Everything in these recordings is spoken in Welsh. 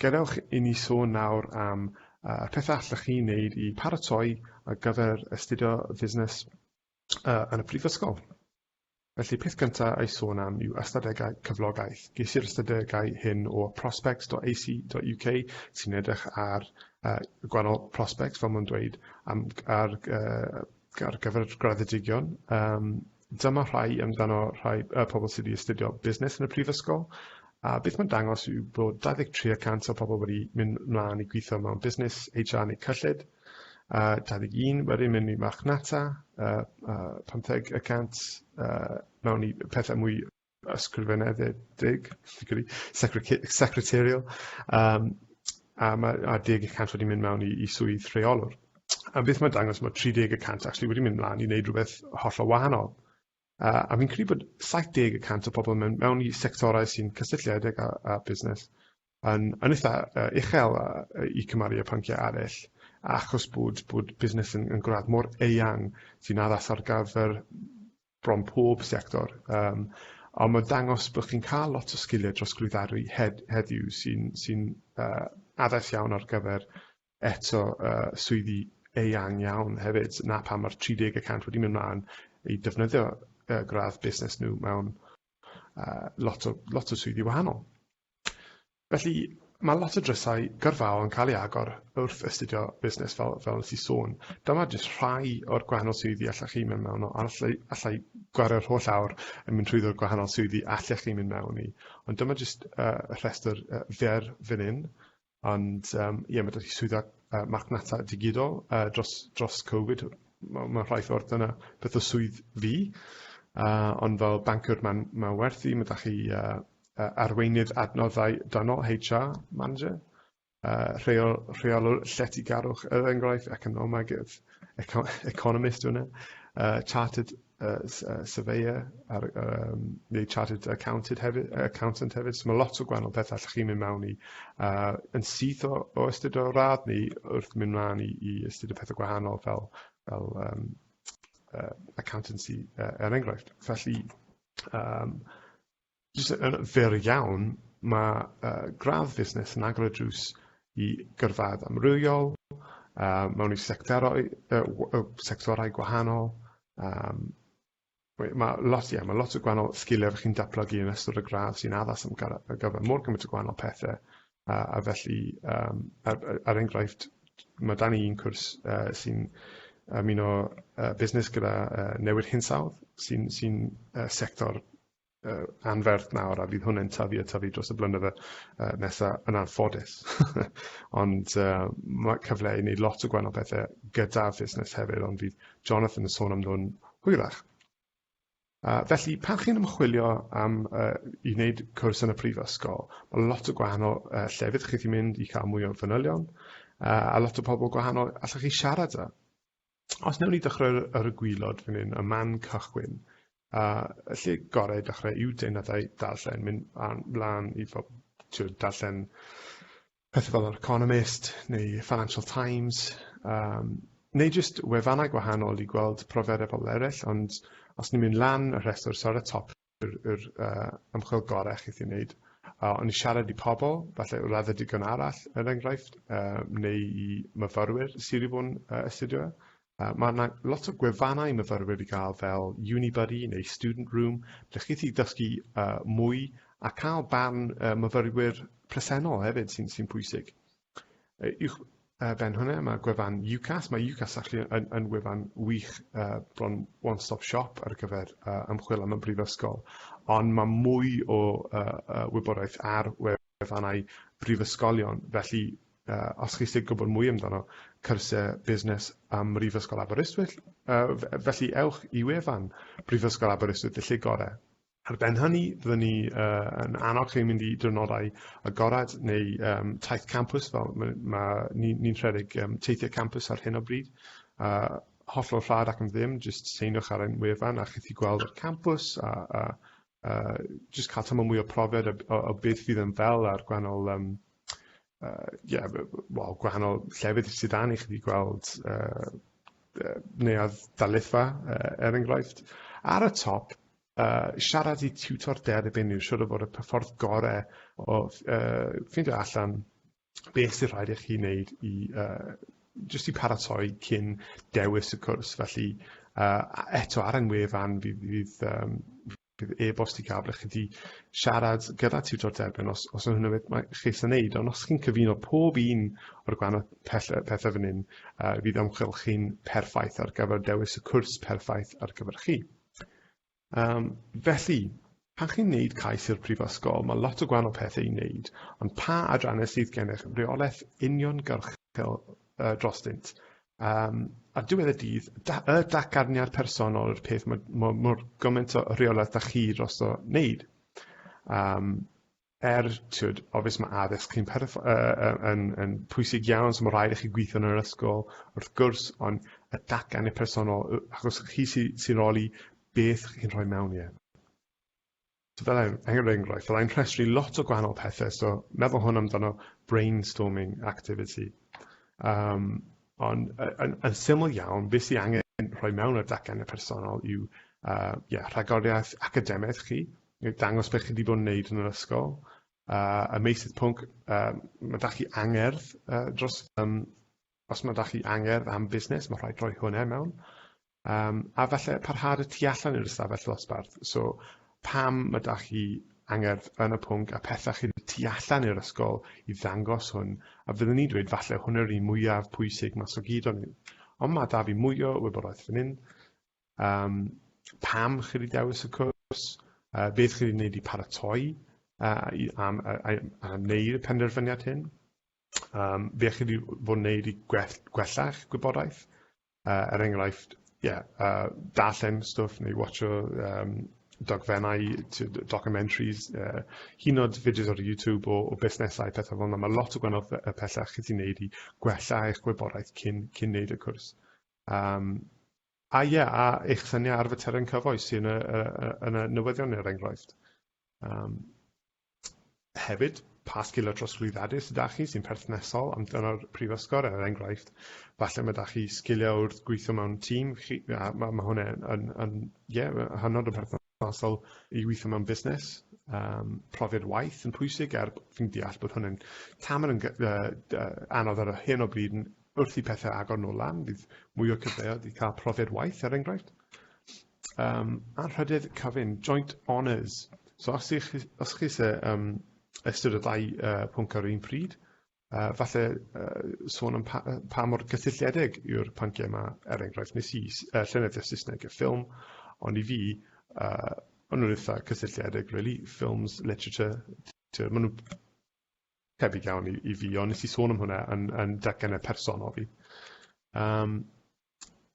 gadewch I ni sôn nawr am pethau allwch chi wneud I paratoi ar gyfer astudio busnes yn y prifysgol. Felly, peth cyntaf ei sôn am yw ystadegau cyflogaeth. Ges i'r ystadegau hyn o prospects.ac.uk sy'n edrych ar gwahanol prospects, fel mae'n dweud, ar gyfer graddedigion. Dyma rhai amdano rhai pobl sydd wedi astudio busnes yn y prifysgol. A beth mae'n dangos yw bod 23% o pobl wedi mynd mlaen I gweithio mewn busnes, HR neu cyllid. 21 wedi mynd I marchnata, 15% mewn I pethau mwy ysgrifenedig, secretarial, a 10% wedi mynd mewn I swydd rheolwr. A beth mae'n dangos mae 30% wedi mynd mlaen I wneud rhywbeth hollol wahanol. A fi'n credu bod 70% o pobl mewn I sectorau sy'n cysylltiedig â busnes yn eitha uchel I cymaru â pynciau eraill, achos bod busnes yn gradd mor eang sy'n addas ar gyfer bron pob sector. Ond mae'n dangos bod chi'n cael lot o sgiliau dros glwyddarwy heddiw sy'n addas iawn ar gyfer eto swyddi eang iawn hefyd, na pan mae'r 30% wedi mynd mlaen I defnyddio gradd busnes nhw mewn lot o swyddi wahanol. Felly, mae lot o drysau gyrfaol yn cael ei agor wrth astudio busnes fel nes I sôn. Dyma jyst rhai o'r gwahanol swyddi allach chi mynd mewn o, allai gwario'r holl awr yn mynd trwyddo'r gwahanol swyddi allach chi mynd mewn I. Ond dyma jyst y rhestr fer fan hyn. Ond mae dod I swyddo marchnata digidol dros Covid. Mae'n rhai ffordd dyna beth o swydd fi. Ond fel bancwr mae'n werthu, mae dach chi arweinydd adnoddau dynol HR manager, rheolwr lletygarwch enghraifft, economegydd, economist hwnna, chartered surveyor, neu chartered accountant hefyd. So mae lot o gwahanol bethau allwch chi mynd mewn I yn syth o astudio radd neu wrth mynd mlaen I astudio pethau gwahanol fel accountancy enghraifft. Felly, jyst yn fyr iawn, mae gradd busnes yn agor y drws I gyrfaoedd amrywiol, mewn I sectorau gwahanol. Mae lot o gwahanol sgiliau chi'n datblygu yn ystod y gradd sy'n addas am gyfer mor gymaint o gwahanol pethau. A felly, ar enghraifft, mae dan I un cwrs sy'n ymuno busnes gyda newid hinsawdd sy'n sector anferth nawr, a fydd hwnna'n tyfu dros y blynyddoedd nesaf yn anffodus. Ond mae cyfle I wneud lot o gwahanol bethau gyda busnes hefyd, ond fydd Jonathan yn sôn am nhw'n hwyrach. Felly, pan chi'n ymchwilio am I wneud cwrs yn y prifysgol, mae lot o gwahanol llefydd chi'n mynd I cael mwy o fanylion, a lot o pobl gwahanol allwch chi siarad â. Os newn ni dechrau ar y gwylod fan hyn, y man cychwyn, y lle gorau dechrau yw deunadau darllen, mynd mlaen I darllen pethau fel yr Economist neu Financial Times, neu jyst wefannau gwahanol I gweld profiadau pobl eraill, ond os ni'n mynd lan y rhestr ar y top yr ymchwil gorau chi'n wneud, ond I siarad I pobl, falle raddau digon arall, enghraifft, neu I myfyrwyr sydd wedi bod yn astudio. Mae yna lot o gwefannau myfyrwyr I gael fel Unibuddy neu Student Room, lle chi'n dysgu mwy a cael barn myfyrwyr presennol hefyd sy'n pwysig. Uwch ben hwnna, mae gwefan UCAS. Mae UCAS yn gwefan wych bron one-stop shop ar gyfer ymchwil am y brifysgol, ond mae mwy o wybodaeth ar wefannau brifysgolion, felly os chi eisiau gwybod mwy amdano cwrsau busnes am Brifysgol Aberystwyth, felly ewch I wefan Brifysgol Aberystwyth, y lle gorau. Ar ben hynny, fyddwn ni yn annog chi'n mynd I diwrnodau agorad neu taith campws, fel ni'n rhedeg teithiau campws ar hyn o bryd. Hollol rhad ac am ddim, jyst seinwch ar ein wefan a chi'n gweld yr campws a jyst cael tymor mwy o profiad o beth fydd yn fel ar gwahanol gwahanol llefydd sydd â ni chi gweld neuadd darlithfa enghraifft. Ar y top, siarad I tiwtor derbyn yw siwr o fod y ffordd gorau o ffindio allan beth sy'n rhaid i chi wneud jyst i paratoi cyn dewis y cwrs. Felly eto ar yng wefan fydd e-bost i gael chi wedi siarad gyda tiwtor derbyn os yn hynny beth chi sy'n neud, ond os chi'n cyfuno pob un o'r gwahanol pethau fan hyn, fydd ymchwil chi'n perffaith ar gyfer dewis y cwrs perffaith ar gyfer chi. Felly, pan chi'n neud cais i'r prifysgol, mae lot o gwahanol pethau i wneud, ond pa adrannau sydd gennych reolaeth uniongyrchol drostynt. A diwedd y dydd, y datganiad personol yw'r peth mor gymaint o reolaeth da chi dros o wneud. Obviously mae addysg chi'n yn pwysig iawn, so mae rhaid i chi gweithio yn yr ysgol wrth gwrs, ond y datganiad personol, achos chi sy'n roli beth chi'n rhoi mewn i. So fel enghraifft, fyddai'n rhestru lot o gwahanol pethau, so meddwl hwn amdano brainstorming activity. Ond yn syml iawn, beth sy'n angen rhoi mewn y datganiad personol yw rhagoriaeth academaidd chi, dangos beth chi wedi bod yn wneud yn yr ysgol. Y meysydd pwnc, mae da chi angerdd os mae da chi angerdd am busnes, mae rhaid rhoi hwnna mewn. A falle parhad y tu allan i'r ystafell ddosbarth. So pam mae da chi angerdd yn y pwnc a pethau chi tu allan i'r ysgol i ddangos hwn, a fyddwn ni'n dweud falle hwn yw'r un mwyaf pwysig mas o gyd o'n ni. Ond mae da fi mwy o wybodaeth fan hyn. Pam chi wedi dewis y cwrs, beth chi wedi gwneud i paratoi am wneud y penderfyniad hyn, beth chi wedi bod yn wneud i gwella'ch gwybodaeth, enghraifft, darllen stwff neu watcho dogfennau, documentaries, hyn oed fideos ar YouTube o busnesau, pethau fel yna. Mae lot o gwahanol pethau chi wedi gwneud i gwella eich gwybodaeth cyn wneud y cwrs. A eich syniad ar faterion cyfoes sy'n yn y newyddion i'r enghraifft. Hefyd, pa sgilio trosglwyddiadus ydych chi sy'n perthnesol am dyna'r prifysgol er enghraifft. Falle mae ydych chi sgilio wrth gweithio mewn tîm. Mae hwnna yn hynod o perthnesol i weithio mewn busnes. Profiad waith yn pwysig fi'n deall bod hwnna'n tamer yn anodd ar hyn o bryd wrth i pethau agor nôl lan. Bydd mwy o cyfleoedd i cael profiad waith er enghraifft. A rhydydd cyfun, joint honours. So os chi eisiau ystod y ddau pwnc ar un pryd, falle sôn am pa mor gysylltiedig yw'r pynciau yma er enghraifft. Nes i llenyddiaeth Saesneg y ffilm, ond i fi, o'n nhw'n eitha cysylltiedig, really, films, literature, maen nhw'n tebyg iawn i fi, ond nes i sôn am hwnna yn datganiad personol fi.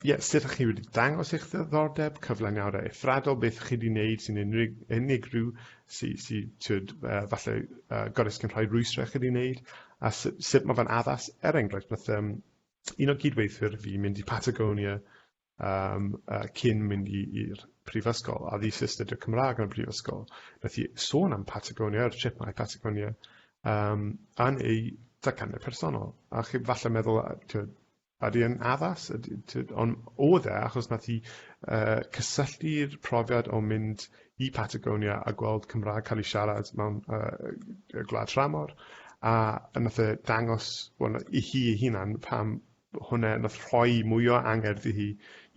Sut ydych chi wedi dangos eich ddiddordeb, cyflwyniadau eithriadol, beth chi wedi gwneud sy'n unigryw sy'n falle gorysgyn rhoi rwystrau chi wedi gwneud, a sut mae fe'n addas er enghraifft. Nath un o gydweithwyr fi mynd i Patagonia cyn mynd i'r prifysgol, a ddi astudio Cymraeg yn y prifysgol. Nath i sôn am Patagonia, yr trip mae Patagonia, yn ei datganiad personol. A chi falle meddwl, ydy yn addas, ond oedd achos nath i cysylltu'r profiad o mynd i Patagonia a gweld Cymraeg cael ei siarad mewn gwlad tramor, a nath e dangos i hi ei hunan pam hwnna nath rhoi mwy o angerdd i hi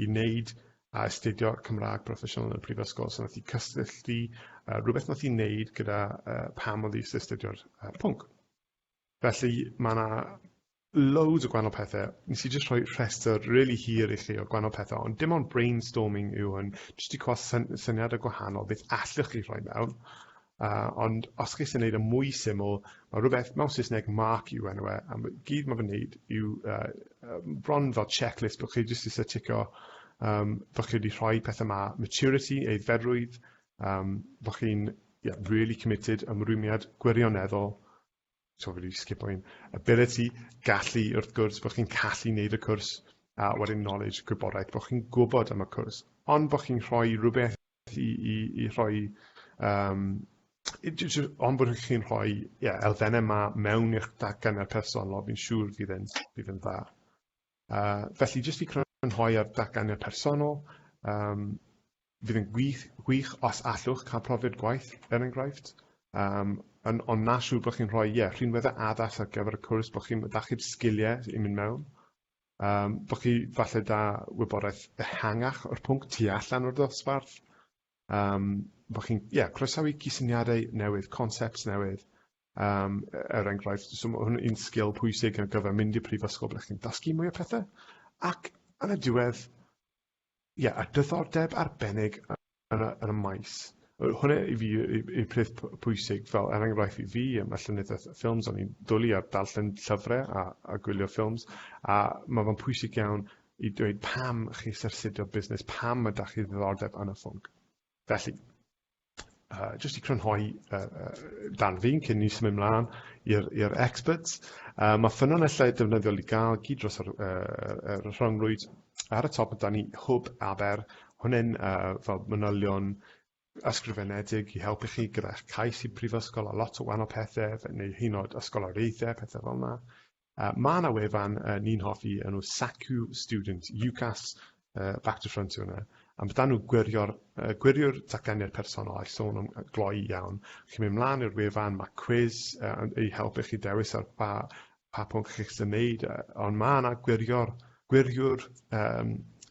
i wneud a astudio Cymraeg proffesiynol yn y prifysgol. So nath i cysylltu rhywbeth nath i wneud gyda pam oedd i astudio'r pwnc. Felly mae yna loads o gwahanol pethau. Nes i jyst rhoi rhestr really hir i chi o gwahanol pethau, ond dim ond brainstorming yw hwn, jyst i cael syniadau gwahanol beth allwch chi rhoi mewn. Ond os chi'n gwneud y mwy syml, mae rhywbeth mewn Saesneg mark yw enw e, a gyd mae'n wneud yw bron fel checklist bod chi jyst eisiau ticio bod chi wedi rhoi pethau yma, maturity, aeddfedrwydd, bod chi'n really committed, ymrwymiad gwirioneddol, so wedi skip o'n ability, gallu wrth gwrs, bod chi'n gallu wneud y cwrs, a wedyn knowledge, gwybodaeth, bod chi'n gwybod am y cwrs, ond bod chi'n rhoi rhywbeth i rhoi, ond bod chi'n rhoi elfennau yma mewn i'ch datganiad personol, fi'n siŵr fydd yn dda. Felly, jyst i crynhoi ar datganiad personol, fydd yn gwych os allwch cael profiad gwaith er enghraifft. ond na siŵr bod chi'n rhoi rhinweddau addas ar gyfer y cwrs, bod chi'n dachu'r sgiliau i mynd mewn. Bod chi falle da wybodaeth ehangach o'r pwnc tu allan o'r dosbarth. Bod chi'n croesawu cysyniadau newydd, concepts newydd. Enghraifft, so hwn un sgil pwysig ar gyfer mynd i'r prifysgol ble chi'n dysgu mwy o pethau. Ac yn y diwedd, y diddordeb arbennig yn y maes. Hwna i fi yw'r peth pwysig, fel enghraifft i fi, mae llenyddiaeth ffilms, o'n i'n dwlu ar darllen llyfrau a gwylio ffilms, a mae fe'n pwysig iawn i dweud pam chi'n astudio busnes, pam ydych chi ddiddordeb yn y ffwnc. Felly, jyst i crynhoi dan fi'n cyn ni symud ymlaen i'r experts. Mae ffynonellau defnyddiol i gael gyd dros yr rhyngrwyd. Ar y top yda ni hwb aber, hwnna'n fel manylion ysgrifenedig i helpu chi gyda'r cais i prifysgol a lot o wahanol pethau, neu hyn oed ysgoloriaethau, pethau fel yna. Mae yna wefan ni'n hoffi enw SACU Student, UCAS Back to Front hwnna. A byddai nhw gwirio'r datganiad personol a sôn am gloi iawn. Chi'n mynd mlaen i'r wefan, mae quiz i helpu chi dewis ar pa pwnc chi'ch sy'n neud, ond mae yna gwirio'r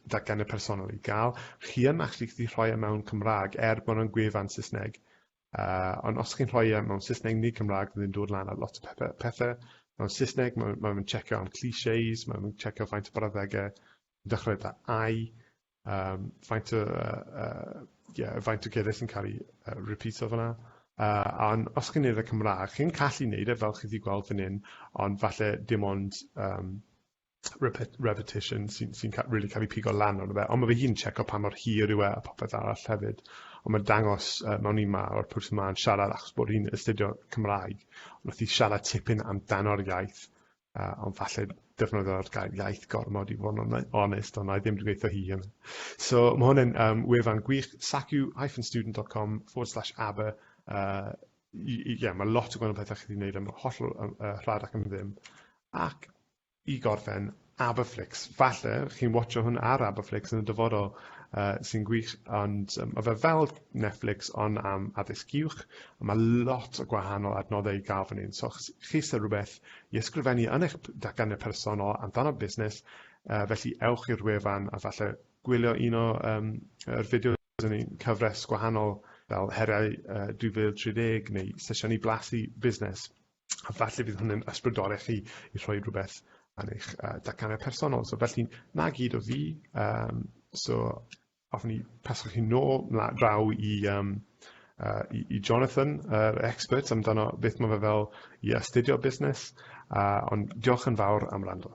datganiad personol i gael. Chi yn actually rhoi e mewn Cymraeg bod nhw'n gwefan Saesneg. Ond os chi'n rhoi e mewn Saesneg neu Cymraeg, byddai'n dod lan ar lot o pethau. Mewn Saesneg, mae'n checio am clichés, mae'n checio faint o brawddegau, dechrau da ai, faint o geiriau sy'n cael ei repeato fyna. Ond os chi'n neud y Cymraeg, chi'n gallu neud e fel chi wedi gweld fan hyn, ond falle dim ond repetition sy'n really cael ei pigo lan o'n fe. Ond mae fe hi'n checo pa mor hir yw a popeth arall hefyd. Ond mae'n dangos mewn un ma o'r pwrs yma'n siarad achos bod hi'n astudio Cymraeg. Ond wnaeth hi siarad tipyn amdano'r iaith, ond falle defnyddio'r gair iaith gormod i fod yn onest, ond na i ddim wedi gweithio hi hynny. So mae hwnna'n wefan gwych, sacu-student.com/aber. Mae lot o gwahanol pethau chi wedi gwneud yn hollol rhad ac yn ddim. Ac i gorffen, Aberflix. Falle chi'n watcho hwn ar Aberflix yn y dyfodol sy'n gwych, ond mae fe fel Netflix ond am addysg uwch. Mae lot o gwahanol adnoddau i gael fan hyn. So chi sy'n rhywbeth i ysgrifennu yn eich datganiad personol amdano busnes, felly ewch i'r wefan a falle gwylio un o'r fideos yn ein cyfres gwahanol fel heriau 2030 neu sesiynau blasu busnes. A falle fydd hwnna'n ysbrydoli chi i rhoi rhywbeth yn eich datganiad personol. So felly, na gyd o fi. So, hoffwn ni pasio chi nôl draw i Jonathan, yr expert amdano beth mae fe fel i astudio busnes. Ond diolch yn fawr am wrando.